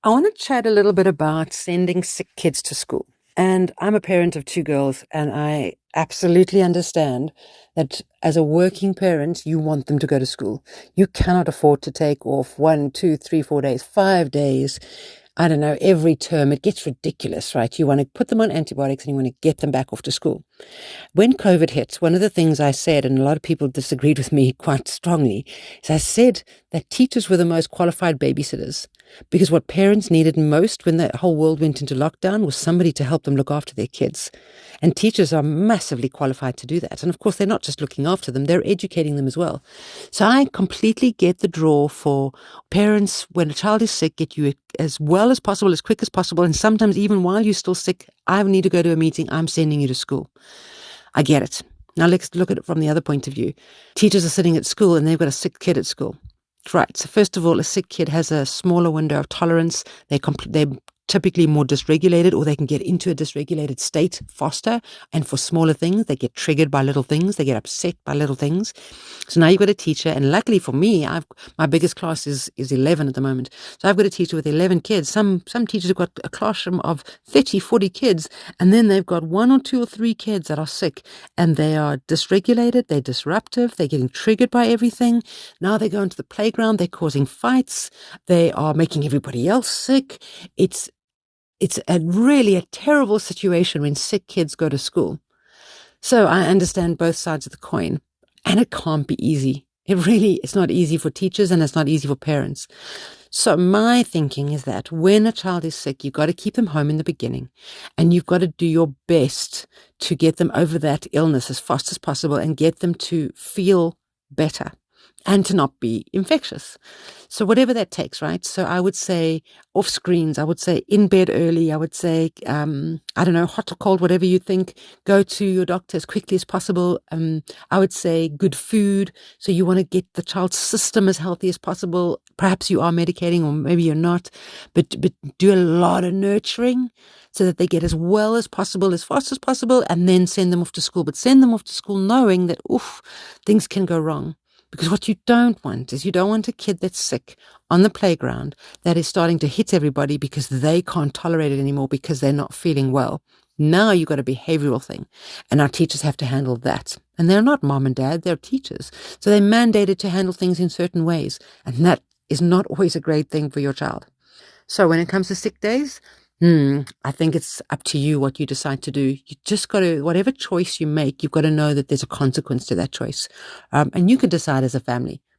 I want to chat a little bit about sending sick kids to school. And I'm a parent of two girls, and I absolutely understand that as a working parent, you want them to go to school. You cannot afford to take off 1, 2, 3, 4 days, 5 days. I don't know, every term. It gets ridiculous, right? You want to put them on antibiotics and you want to get them back off to school. When COVID hit, one of the things I said, and a lot of people disagreed with me quite strongly, is I said that teachers were the most qualified babysitters because what parents needed most when the whole world went into lockdown was somebody to help them look after their kids. And teachers are massively qualified to do that. And of course, they're not just looking after them, they're educating them as well. So I completely get the draw for parents, when a child is sick, get you as well as possible, as quick as possible. And sometimes even while you're still sick, I need to go to a meeting, I'm sending you to school. I get it. Now let's look at it from the other point of view. Teachers are sitting at school and they've got a sick kid at school. Right. So first of all, a sick kid has a smaller window of tolerance. They're typically more dysregulated, or they can get into a dysregulated state faster. And for smaller things, they get triggered by little things. They get upset by little things. So now you've got a teacher, and luckily for me, my biggest class is 11 at the moment. So I've got a teacher with 11 kids. Some teachers have got a classroom of 30, 40 kids, and then they've got 1 or 2 or 3 kids that are sick, and they are dysregulated, they're disruptive, they're getting triggered by everything. Now they go into the playground, they're causing fights, they are making everybody else sick. It's really a terrible situation when sick kids go to school. So I understand both sides of the coin, and it can't be easy. It's not easy for teachers, and it's not easy for parents. So my thinking is that when a child is sick, you've got to keep them home in the beginning, and you've got to do your best to get them over that illness as fast as possible and get them to feel better and to not be infectious. So whatever that takes, right? So I would say off screens, I would say in bed early, I would say, I don't know, hot or cold, whatever you think, go to your doctor as quickly as possible. I would say good food. So you want to get the child's system as healthy as possible. Perhaps you are medicating or maybe you're not, but do a lot of nurturing so that they get as well as possible, as fast as possible, and then send them off to school. But send them off to school knowing that, things can go wrong. Because what you don't want is you don't want a kid that's sick on the playground that is starting to hit everybody because they can't tolerate it anymore because they're not feeling well. Now you've got a behavioral thing, and our teachers have to handle that. And they're not mom and dad, they're teachers. So they're mandated to handle things in certain ways. And that is not always a great thing for your child. So when it comes to sick days, I think it's up to you what you decide to do. You just got to, whatever choice you make, you've got to know that there's a consequence to that choice. And you can decide as a family.